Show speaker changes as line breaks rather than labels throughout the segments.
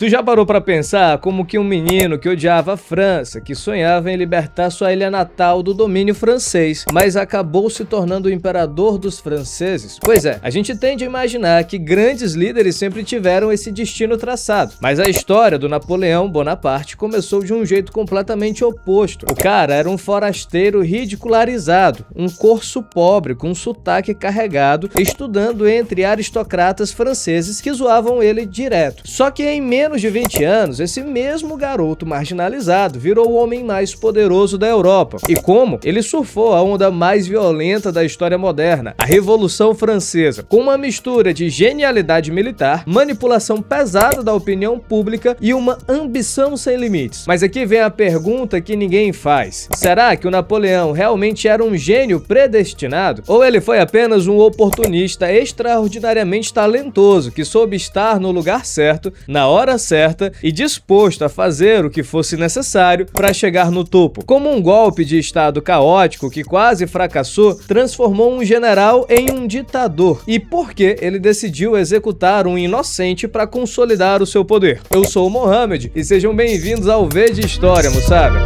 Tu já parou pra pensar como que um menino que odiava a França, que sonhava em libertar sua ilha natal do domínio francês, mas acabou se tornando o imperador dos franceses? Pois é, a gente tende a imaginar que grandes líderes sempre tiveram esse destino traçado, mas a história do Napoleão Bonaparte começou de um jeito completamente oposto. O cara era um forasteiro ridicularizado, um corso pobre com um sotaque carregado, estudando entre aristocratas franceses que zoavam ele direto. Só que em menos de 20 anos, esse mesmo garoto marginalizado virou o homem mais poderoso da Europa. E como? Ele surfou a onda mais violenta da história moderna, a Revolução Francesa, com uma mistura de genialidade militar, manipulação pesada da opinião pública e uma ambição sem limites. Mas aqui vem a pergunta que ninguém faz. Será que o Napoleão realmente era um gênio predestinado? Ou ele foi apenas um oportunista extraordinariamente talentoso que soube estar no lugar certo, na hora certa e disposto a fazer o que fosse necessário para chegar no topo? Como um golpe de estado caótico que quase fracassou, transformou um general em um ditador. E por que ele decidiu executar um inocente para consolidar o seu poder? Eu sou o Mohamed e sejam bem-vindos ao V de História, moçada!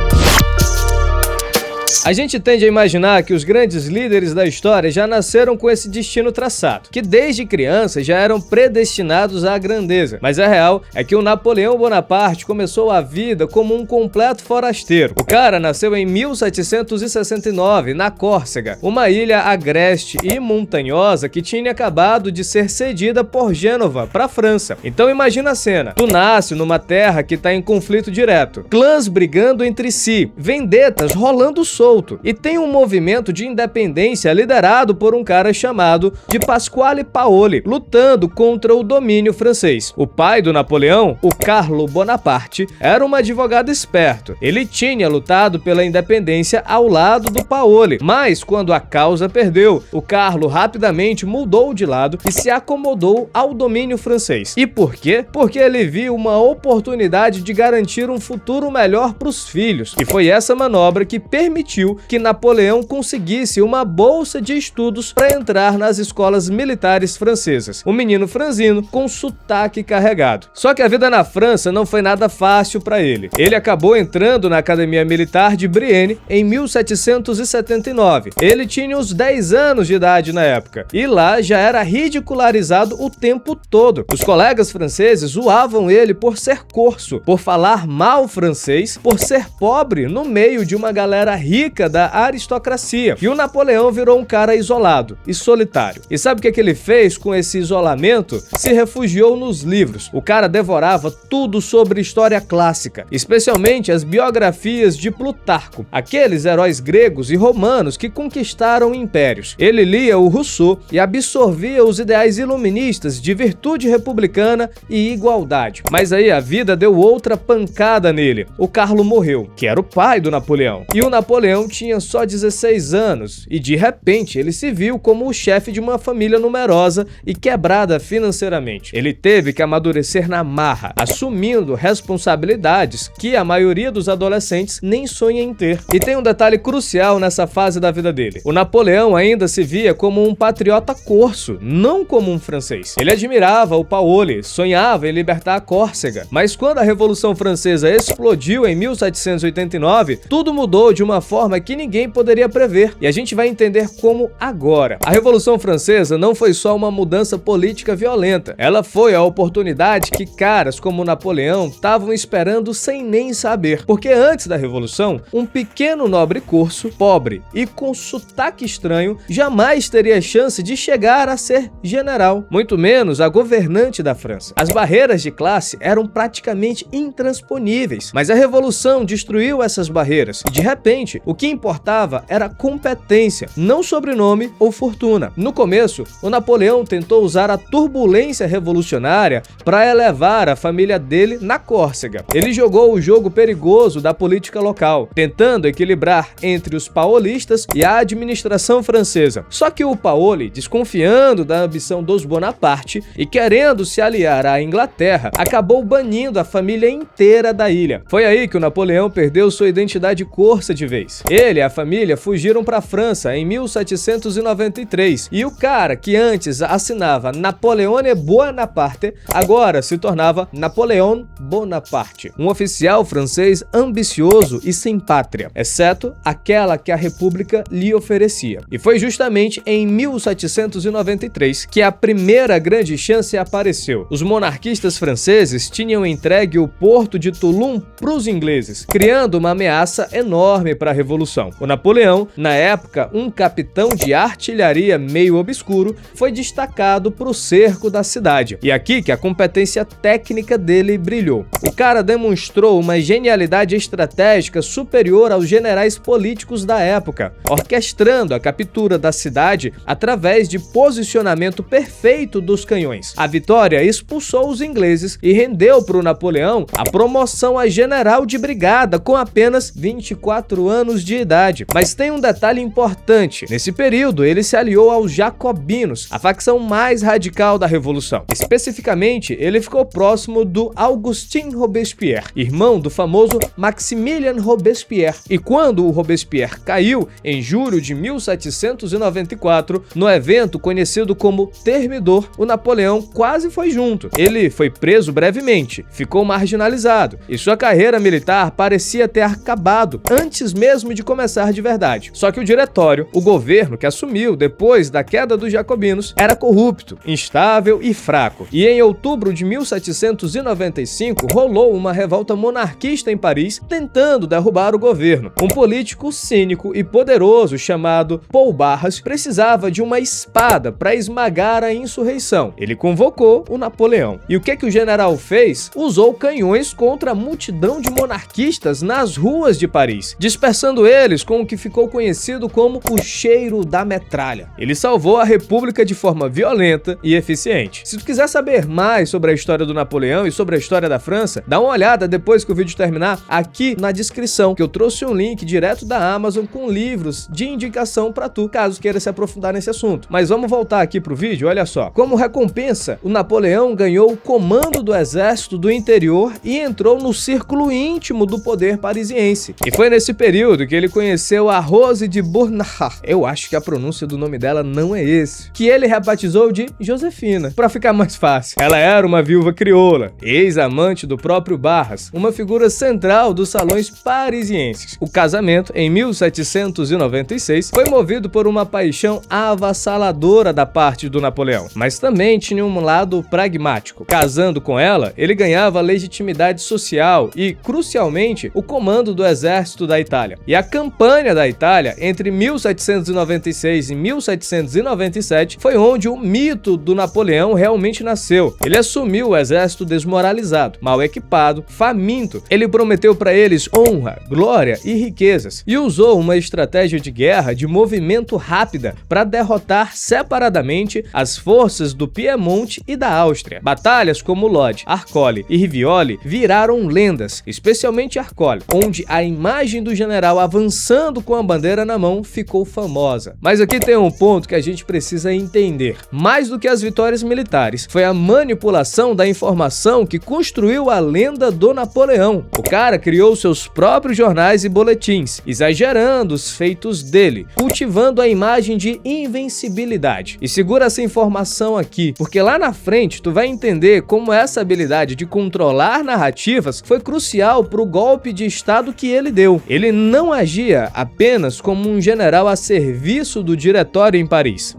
A gente tende a imaginar que os grandes líderes da história já nasceram com esse destino traçado, que desde criança já eram predestinados à grandeza. Mas a real é que o Napoleão Bonaparte começou a vida como um completo forasteiro. O cara nasceu em 1769, na Córcega, uma ilha agreste e montanhosa que tinha acabado de ser cedida por Gênova para a França. Então imagina a cena. Tu nasce numa terra que está em conflito direto, clãs brigando entre si, vendetas rolando solto, e tem um movimento de independência liderado por um cara chamado de Pasquale Paoli, lutando contra o domínio francês. O pai do Napoleão, o Carlo Bonaparte, era um advogado esperto. Ele tinha lutado pela independência ao lado do Paoli, mas quando a causa perdeu, o Carlo rapidamente mudou de lado e se acomodou ao domínio francês. E por quê? Porque ele viu uma oportunidade de garantir um futuro melhor para os filhos. E foi essa manobra que permitiu que Napoleão conseguisse uma bolsa de estudos para entrar nas escolas militares francesas. Um menino franzino com sotaque carregado. Só que a vida na França não foi nada fácil para ele. Ele acabou entrando na Academia Militar de Brienne em 1779. Ele tinha uns 10 anos de idade na época e lá já era ridicularizado o tempo todo. Os colegas franceses zoavam ele por ser corso, por falar mal francês, por ser pobre no meio de uma galera rica da aristocracia. E o Napoleão virou um cara isolado e solitário. E sabe o que ele fez com esse isolamento? Se refugiou nos livros. O cara devorava tudo sobre história clássica, especialmente as biografias de Plutarco, aqueles heróis gregos e romanos que conquistaram impérios. Ele lia o Rousseau e absorvia os ideais iluministas de virtude republicana e igualdade. Mas aí a vida deu outra pancada nele. O Carlo morreu, que era o pai do Napoleão. E o Napoleão tinha só 16 anos e de repente ele se viu como o chefe de uma família numerosa e quebrada financeiramente. Ele teve que amadurecer na marra, assumindo responsabilidades que a maioria dos adolescentes nem sonha em ter. E tem um detalhe crucial nessa fase da vida dele. O Napoleão ainda se via como um patriota corso, não como um francês. Ele admirava o Paoli, sonhava em libertar a Córcega, mas quando a Revolução Francesa explodiu em 1789, tudo mudou de uma forma que ninguém poderia prever, e a gente vai entender como agora. A Revolução Francesa não foi só uma mudança política violenta, ela foi a oportunidade que caras como Napoleão estavam esperando sem nem saber, porque antes da Revolução, um pequeno nobre corso, pobre e com sotaque estranho, jamais teria chance de chegar a ser general, muito menos a governante da França. As barreiras de classe eram praticamente intransponíveis, mas a Revolução destruiu essas barreiras, e de repente, o que importava era competência, não sobrenome ou fortuna. No começo, o Napoleão tentou usar a turbulência revolucionária para elevar a família dele na Córcega. Ele jogou o jogo perigoso da política local, tentando equilibrar entre os paolistas e a administração francesa. Só que o Paoli, desconfiando da ambição dos Bonaparte e querendo se aliar à Inglaterra, acabou banindo a família inteira da ilha. Foi aí que o Napoleão perdeu sua identidade corsa de vez. Paris. Ele e a família fugiram para a França em 1793 e o cara que antes assinava Napoleone Bonaparte agora se tornava Napoleon Bonaparte, um oficial francês ambicioso e sem pátria, exceto aquela que a República lhe oferecia. E foi justamente em 1793 que a primeira grande chance apareceu. Os monarquistas franceses tinham entregue o porto de Toulon para os ingleses, criando uma ameaça enorme para a Revolução. O Napoleão, na época um capitão de artilharia meio obscuro, foi destacado para o cerco da cidade. E aqui que a competência técnica dele brilhou. O cara demonstrou uma genialidade estratégica superior aos generais políticos da época, orquestrando a captura da cidade através de posicionamento perfeito dos canhões. A vitória expulsou os ingleses e rendeu para o Napoleão a promoção a general de brigada com apenas 24 anos de idade. Mas tem um detalhe importante. Nesse período, ele se aliou aos jacobinos, a facção mais radical da Revolução. Especificamente, ele ficou próximo do Augustin Robespierre, irmão do famoso Maximilien Robespierre. E quando o Robespierre caiu, em julho de 1794, no evento conhecido como Thermidor, o Napoleão quase foi junto. Ele foi preso brevemente, ficou marginalizado e sua carreira militar parecia ter acabado antes mesmo de começar de verdade. Só que o diretório, o governo que assumiu depois da queda dos jacobinos, era corrupto, instável e fraco. E em outubro de 1795 rolou uma revolta monarquista em Paris tentando derrubar o governo. Um político cínico e poderoso chamado Paul Barras precisava de uma espada para esmagar a insurreição. Ele convocou o Napoleão. E o que o general fez? Usou canhões contra a multidão de monarquistas nas ruas de Paris, dispersando eles com o que ficou conhecido como o cheiro da metralha. Ele salvou a República de forma violenta e eficiente. Se tu quiser saber mais sobre a história do Napoleão e sobre a história da França, dá uma olhada depois que o vídeo terminar aqui na descrição, que eu trouxe um link direto da Amazon com livros de indicação para tu, caso queira se aprofundar nesse assunto. Mas vamos voltar aqui pro vídeo, olha só. Como recompensa, o Napoleão ganhou o comando do exército do interior e entrou no círculo íntimo do poder parisiense. E foi nesse período que ele conheceu a Rose de Bournaha, eu acho que a pronúncia do nome dela não é esse, que ele rebatizou de Josefina, para ficar mais fácil. Ela era uma viúva crioula, ex-amante do próprio Barras, uma figura central dos salões parisienses. O casamento, em 1796, foi movido por uma paixão avassaladora da parte do Napoleão, mas também tinha um lado pragmático. Casando com ela, ele ganhava legitimidade social e, crucialmente, o comando do exército da Itália. E a campanha da Itália, entre 1796 e 1797, foi onde o mito do Napoleão realmente nasceu. Ele assumiu o exército desmoralizado, mal equipado, faminto. Ele prometeu para eles honra, glória e riquezas e usou uma estratégia de guerra de movimento rápida para derrotar separadamente as forças do Piemonte e da Áustria. Batalhas como Lodi, Arcole e Rivioli viraram lendas, especialmente Arcole, onde a imagem do general avançando com a bandeira na mão ficou famosa. Mas aqui tem um ponto que a gente precisa entender. Mais do que as vitórias militares, foi a manipulação da informação que construiu a lenda do Napoleão. O cara criou seus próprios jornais e boletins, exagerando os feitos dele, cultivando a imagem de invencibilidade. E segura essa informação aqui, porque lá na frente tu vai entender como essa habilidade de controlar narrativas foi crucial para o golpe de estado que ele deu. Ele não agia apenas como um general a serviço do diretório em Paris.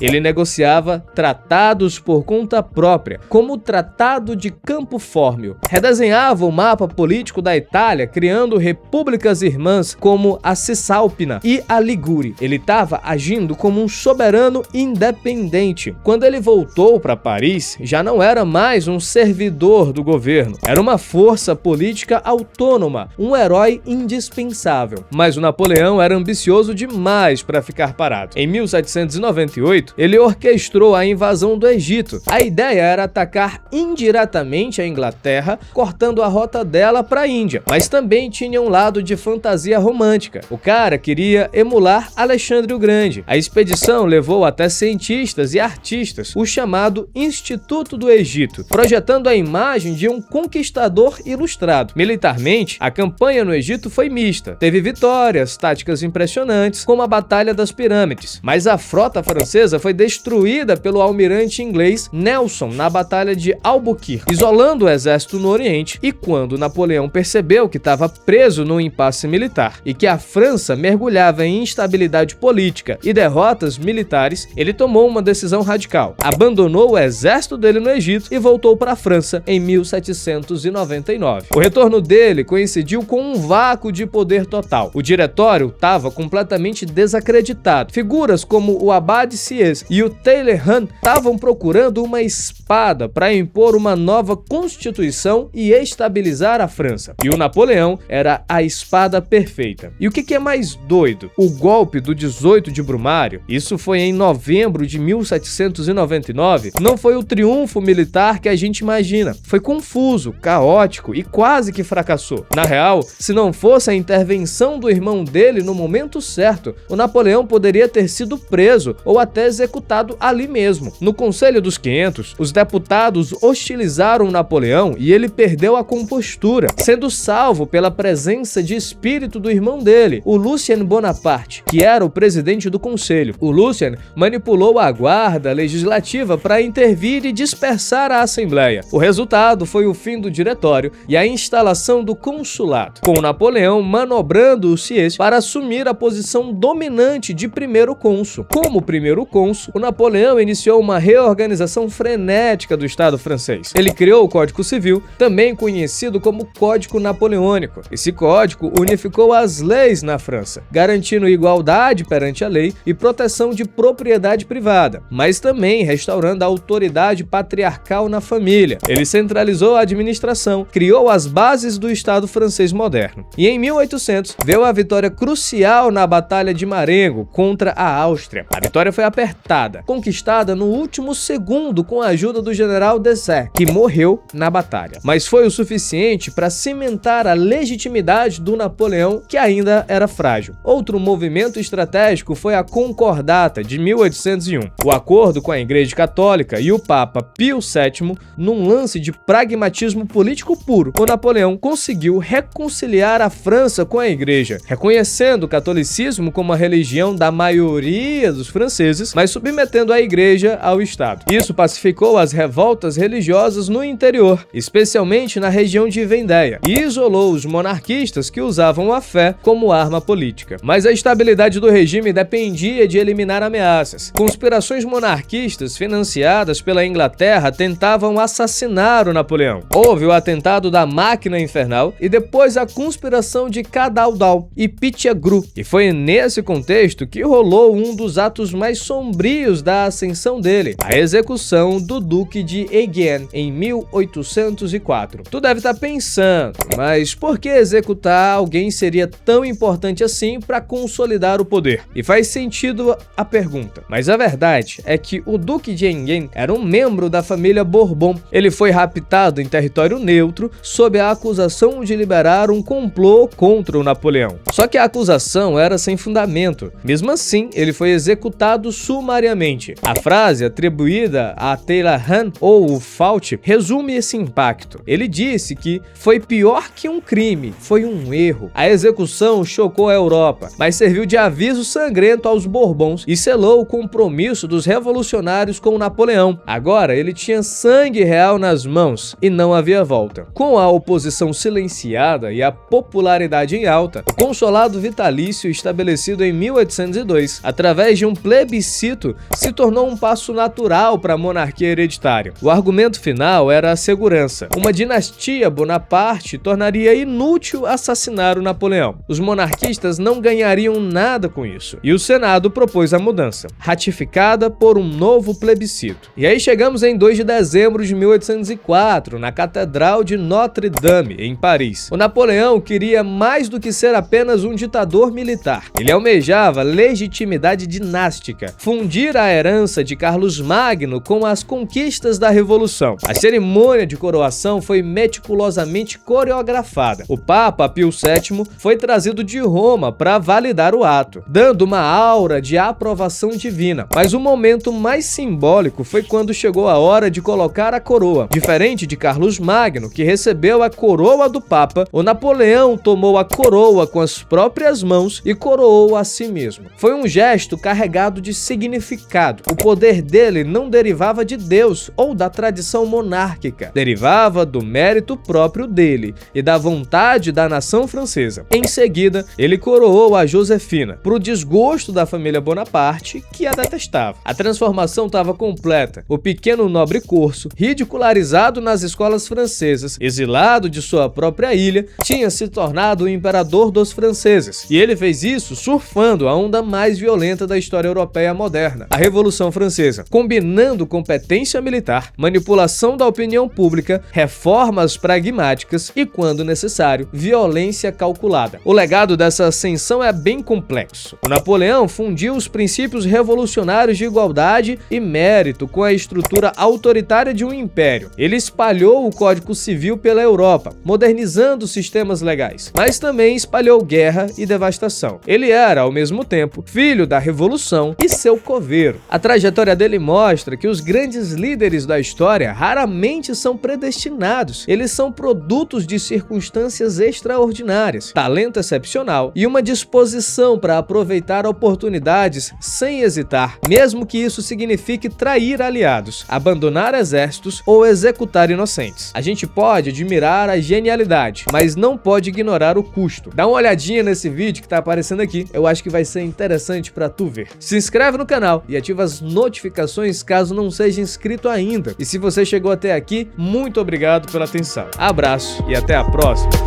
Ele negociava tratados por conta própria, como o Tratado de Campo Fórmio. Redesenhava o mapa político da Itália, criando repúblicas irmãs como a Cisalpina e a Ligure. Ele estava agindo como um soberano independente. Quando ele voltou para Paris, já não era mais um servidor do governo, era uma força política autônoma, um herói indispensável. Mas o Napoleão era ambicioso demais para ficar parado. Em 1798, ele orquestrou a invasão do Egito. A ideia era atacar indiretamente a Inglaterra, cortando a rota dela para a Índia, mas também tinha um lado de fantasia romântica. O cara queria emular Alexandre o Grande. A expedição levou até cientistas e artistas, o chamado Instituto do Egito, projetando a imagem de um conquistador ilustrado. Militarmente, a campanha no Egito foi mista. Teve Teve vitórias táticas impressionantes, como a Batalha das Pirâmides, mas a frota francesa foi destruída pelo almirante inglês Nelson na Batalha de Albuquerque, isolando o exército no Oriente. E quando Napoleão percebeu que estava preso num impasse militar e que a França mergulhava em instabilidade política e derrotas militares, ele tomou uma decisão radical. Abandonou o exército dele no Egito e voltou para a França em 1799. O retorno dele coincidiu com um vácuo de poder total. O diretório estava completamente desacreditado. Figuras como o Abade Sieyès e o Talleyrand estavam procurando uma espada para impor uma nova constituição e estabilizar a França. E o Napoleão era a espada perfeita. E o que é mais doido? O golpe do 18 de Brumário, isso foi em novembro de 1799, não foi o triunfo militar que a gente imagina. Foi confuso, caótico e quase que fracassou. Na real, se não fosse a intervenção do irmão dele no momento certo, o Napoleão poderia ter sido preso ou até executado ali mesmo. No Conselho dos 500, os deputados hostilizaram Napoleão e ele perdeu a compostura, sendo salvo pela presença de espírito do irmão dele, o Lucien Bonaparte, que era o presidente do conselho. O Lucien manipulou a guarda legislativa para intervir e dispersar a Assembleia. O resultado foi o fim do diretório e a instalação do consulado, com Napoleão manobrando o Sieyès para assumir a posição dominante de primeiro cônsul. Como primeiro cônsul, o Napoleão iniciou uma reorganização frenética do Estado francês. Ele criou o Código Civil, também conhecido como Código Napoleônico. Esse código unificou as leis na França, garantindo igualdade perante a lei e proteção de propriedade privada, mas também restaurando a autoridade patriarcal na família. Ele centralizou a administração, criou as bases do Estado francês moderno. E em 1800, veio a vitória crucial na Batalha de Marengo contra a Áustria. A vitória foi apertada, conquistada no último segundo com a ajuda do general Dessert, que morreu na batalha. Mas foi o suficiente para cimentar a legitimidade do Napoleão, que ainda era frágil. Outro movimento estratégico foi a Concordata de 1801. O acordo com a Igreja Católica e o Papa Pio VII, num lance de pragmatismo político puro, o Napoleão conseguiu reconciliar a França com a Igreja, reconhecendo o catolicismo como a religião da maioria dos franceses, mas submetendo a Igreja ao Estado. Isso pacificou as revoltas religiosas no interior, especialmente na região de Vendéia, e isolou os monarquistas que usavam a fé como arma política. Mas a estabilidade do regime dependia de eliminar ameaças. Conspirações monarquistas financiadas pela Inglaterra tentavam assassinar o Napoleão. Houve o atentado da Máquina Infernal e depois a conspiração de Cadaldal e Pichegru. E foi nesse contexto que rolou um dos atos mais sombrios da ascensão dele, a execução do Duque de Enghien em 1804. Tu deve estar pensando, mas por que executar alguém seria tão importante assim para consolidar o poder? E faz sentido a pergunta, mas a verdade é que o Duque de Enghien era um membro da família Bourbon. Ele foi raptado em território neutro sob a acusação de liberar um complô contra o Napoleão. Só que a acusação era sem fundamento. Mesmo assim, ele foi executado sumariamente. A frase atribuída a Talleyrand ou o Fauci resume esse impacto. Ele disse que foi pior que um crime, foi um erro. A execução chocou a Europa, mas serviu de aviso sangrento aos Bourbons e selou o compromisso dos revolucionários com Napoleão. Agora ele tinha sangue real nas mãos e não havia volta. Com a oposição silenciada e a popularidade em alta, o consulado vitalício estabelecido em 1802, através de um plebiscito, se tornou um passo natural para a monarquia hereditária. O argumento final era a segurança. Uma dinastia Bonaparte tornaria inútil assassinar o Napoleão. Os monarquistas não ganhariam nada com isso. E o Senado propôs a mudança, ratificada por um novo plebiscito. E aí chegamos em 2 de dezembro de 1804, na Catedral de Notre-Dame, em Paris. O Napoleão queria mais do que ser apenas um ditador militar. Ele almejava legitimidade dinástica, fundir a herança de Carlos Magno com as conquistas da Revolução. A cerimônia de coroação foi meticulosamente coreografada. O Papa Pio VII foi trazido de Roma para validar o ato, dando uma aura de aprovação divina. Mas o momento mais simbólico foi quando chegou a hora de colocar a coroa. Diferente de Carlos Magno, que recebeu a coroa do Papa, o Napoleão tomou a coroa coroa com as próprias mãos e coroou a si mesmo. Foi um gesto carregado de significado. O poder dele não derivava de Deus ou da tradição monárquica, derivava do mérito próprio dele e da vontade da nação francesa. Em seguida, ele coroou a Josefina, pro desgosto da família Bonaparte, que a detestava. A transformação estava completa. O pequeno nobre corso, ridicularizado nas escolas francesas, exilado de sua própria ilha, tinha se tornado o imperador dos franceses. E ele fez isso surfando a onda mais violenta da história europeia moderna, a Revolução Francesa, combinando competência militar, manipulação da opinião pública, reformas pragmáticas e, quando necessário, violência calculada. O legado dessa ascensão é bem complexo. O Napoleão fundiu os princípios revolucionários de igualdade e mérito com a estrutura autoritária de um império. Ele espalhou o Código Civil pela Europa, modernizando os sistemas legais, mas também espalhou guerra e devastação. Ele era, ao mesmo tempo, filho da Revolução e seu coveiro. A trajetória dele mostra que os grandes líderes da história raramente são predestinados. Eles são produtos de circunstâncias extraordinárias, talento excepcional e uma disposição para aproveitar oportunidades sem hesitar, mesmo que isso signifique trair aliados, abandonar exércitos ou executar inocentes. A gente pode admirar a genialidade, mas não pode ignorar o custo. Dá uma olhadinha nesse vídeo que tá aparecendo aqui, eu acho que vai ser interessante para tu ver. Se inscreve no canal e ativa as notificações caso não seja inscrito ainda. E se você chegou até aqui, muito obrigado pela atenção. Abraço e até a próxima.